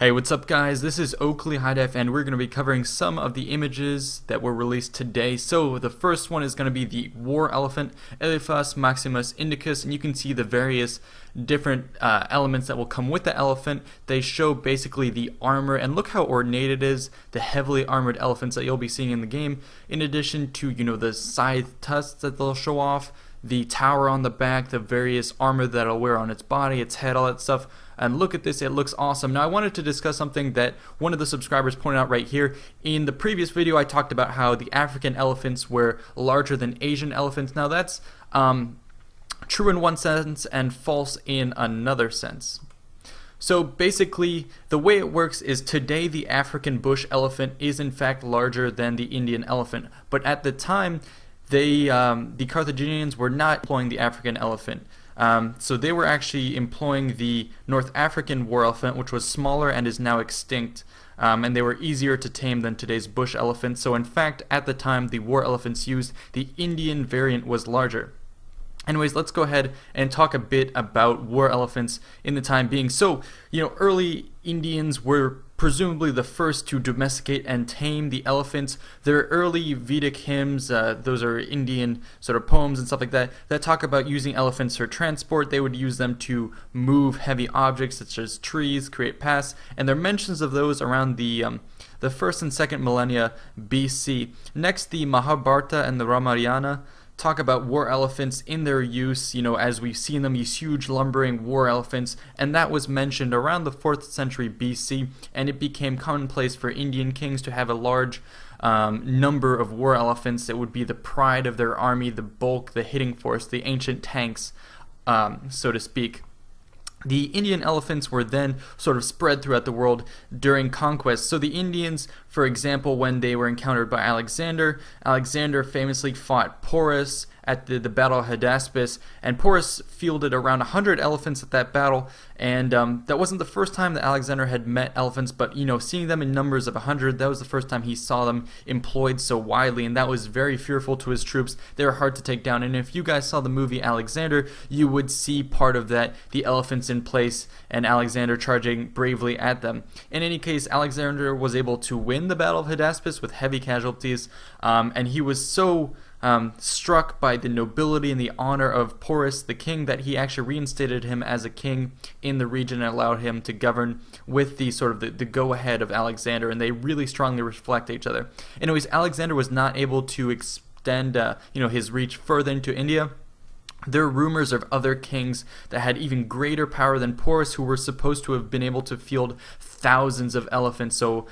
Hey, what's up guys? This is Oakley High Def and we're going to be covering some of the images that were released today. So the first one is going to be the war elephant, Elephas maximus indicus, and you can see the various different elements that will come with the elephant. They show basically the armor, and look how ornate it is, the heavily armored elephants that you'll be seeing in the game, in addition to, the scythe tusks that they'll show off, the tower on the back, the various armor that it'll wear on its body, its head, all that stuff. And look at this, it looks awesome. Now I wanted to discuss something that one of the subscribers pointed out right here. In the previous video I talked about how the African elephants were larger than Asian elephants. Now that's true in one sense and false in another sense. So basically the way it works is today the African bush elephant is in fact larger than the Indian elephant. But at the time the Carthaginians were not employing the African elephant. So they were actually employing the North African war elephant, which was smaller and is now extinct, and they were easier to tame than today's bush elephant. So in fact, at the time the war elephants used, the Indian variant was larger. Anyways, let's go ahead and talk a bit about war elephants in the time being. So, early Indians were presumably the first to domesticate and tame the elephants. There are early Vedic hymns, those are Indian sort of poems and stuff like that, that talk about using elephants for transport. They would use them to move heavy objects such as trees, create paths, and there are mentions of those around the first and second millennia BC. Next, the Mahabharata and the Ramayana talk about war elephants in their use, as we've seen them, these huge lumbering war elephants, and that was mentioned around the 4th century BC, and it became commonplace for Indian kings to have a large number of war elephants that would be the pride of their army, the bulk, the hitting force, the ancient tanks, so to speak. The Indian elephants were then sort of spread throughout the world during conquest. So the Indians, for example, when they were encountered by Alexander famously fought Porus at the Battle of Hydaspes, and Porus fielded around 100 elephants at that battle, and that wasn't the first time that Alexander had met elephants, but seeing them in numbers of 100, that was the first time he saw them employed so widely, and that was very fearful to his troops. They were hard to take down, and if you guys saw the movie Alexander, you would see part of that, the elephants in place and Alexander charging bravely at them. In any case, Alexander was able to win the Battle of Hydaspes with heavy casualties, and he was so struck by the nobility and the honor of Porus, the king, that he actually reinstated him as a king in the region and allowed him to govern with the sort of the go-ahead of Alexander, and they really strongly reflect each other. Anyways, Alexander was not able to extend his reach further into India. There are rumors of other kings that had even greater power than Porus, who were supposed to have been able to field thousands of elephants. So,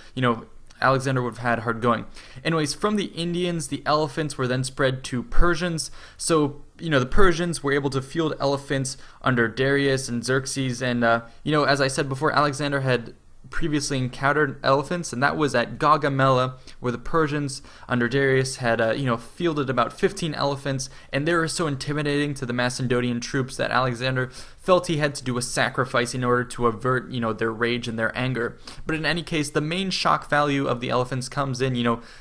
Alexander would have had hard going. Anyways, from the Indians, the elephants were then spread to Persians. So, the Persians were able to field elephants under Darius and Xerxes. And, as I said before, Alexander had previously encountered elephants, and that was at Gaugamela, where the Persians under Darius had fielded about 15 elephants, and they were so intimidating to the Macedonian troops that Alexander felt he had to do a sacrifice in order to avert their rage and their anger. But in any case, the main shock value of the elephants comes in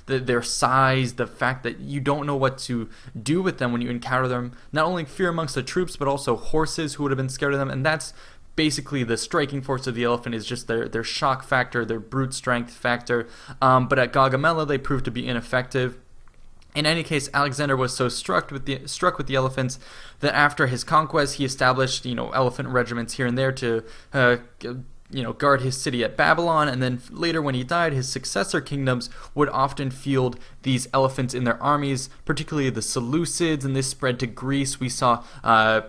their size, the fact that you don't know what to do with them when you encounter them. Not only fear amongst the troops, but also horses who would have been scared of them, and that's basically the striking force of the elephant is just their shock factor, their brute strength factor. But at Gaugamela, they proved to be ineffective. In any case, Alexander was so struck with the elephants that after his conquest, he established elephant regiments here and there to guard his city at Babylon, and then later when he died, his successor kingdoms would often field these elephants in their armies, particularly the Seleucids, and this spread to Greece. We saw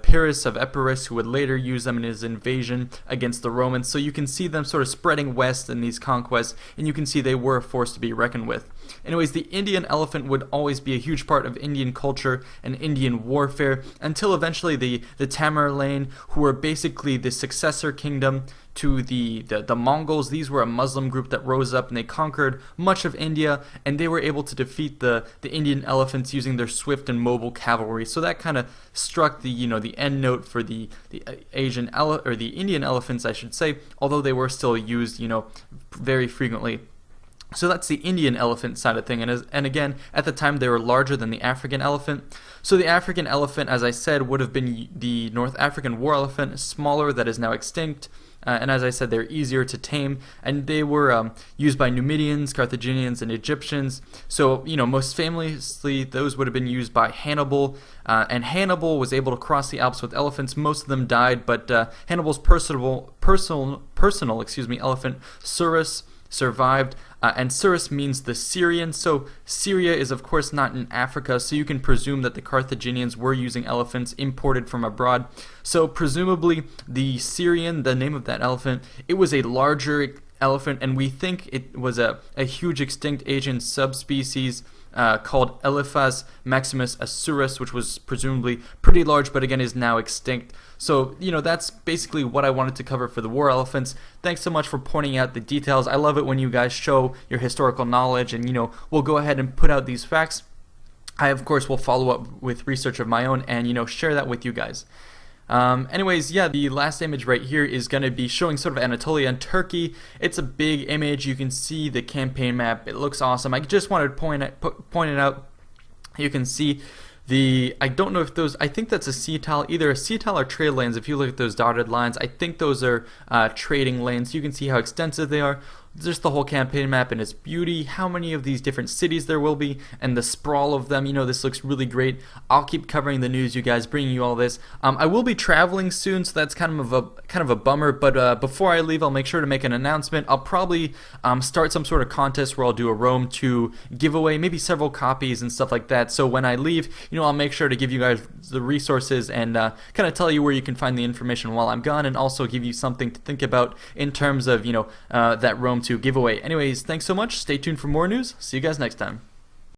Pyrrhus of Epirus, who would later use them in his invasion against the Romans. So you can see them sort of spreading west in these conquests, and you can see they were a force to be reckoned with. Anyways, the Indian elephant would always be a huge part of Indian culture and Indian warfare, until eventually the Tamerlane, who were basically the successor kingdom to the Mongols. These were a Muslim group that rose up and they conquered much of India, and they were able to defeat the Indian elephants using their swift and mobile cavalry. So that kind of struck the end note for the Indian elephants, I should say, although they were still used very frequently. So that's the Indian elephant side of thing, and again, at the time they were larger than the African elephant. So the African elephant, as I said, would have been the North African war elephant, smaller, that is now extinct. and as I said, they're easier to tame, and they were used by Numidians, Carthaginians, and Egyptians. So, most famously, those would have been used by Hannibal, and Hannibal was able to cross the Alps with elephants. Most of them died, but Hannibal's personal elephant, Surus, survived, and Surus means the Syrian, so Syria is of course not in Africa, so you can presume that the Carthaginians were using elephants imported from abroad. So presumably the Syrian, the name of that elephant, it was a larger elephant, and we think it was a huge extinct Asian subspecies called Elephas maximus asurus, which was presumably pretty large, but again is now extinct. So, that's basically what I wanted to cover for the war elephants. Thanks so much for pointing out the details. I love it when you guys show your historical knowledge, and, we'll go ahead and put out these facts. I, of course, will follow up with research of my own and, share that with you guys. Anyways, yeah, the last image right here is going to be showing sort of Anatolia and Turkey. It's a big image. You can see the campaign map. It looks awesome. I just wanted to point it out. You can see I don't know if those, I think that's a sea tile, either a sea tile or trade lanes. If you look at those dotted lines, I think those are trading lanes. You can see how extensive they are. Just the whole campaign map and its beauty, how many of these different cities there will be, and the sprawl of them. This looks really great. I'll keep covering the news, you guys, bringing you all this. I will be traveling soon, so that's kind of a bummer. But before I leave, I'll make sure to make an announcement. I'll probably start some sort of contest where I'll do a Rome 2 giveaway, maybe several copies and stuff like that. So when I leave, I'll make sure to give you guys the resources and kind of tell you where you can find the information while I'm gone, and also give you something to think about in terms of that Rome 2 giveaway. Anyways, thanks so much. Stay tuned for more news. See you guys next time.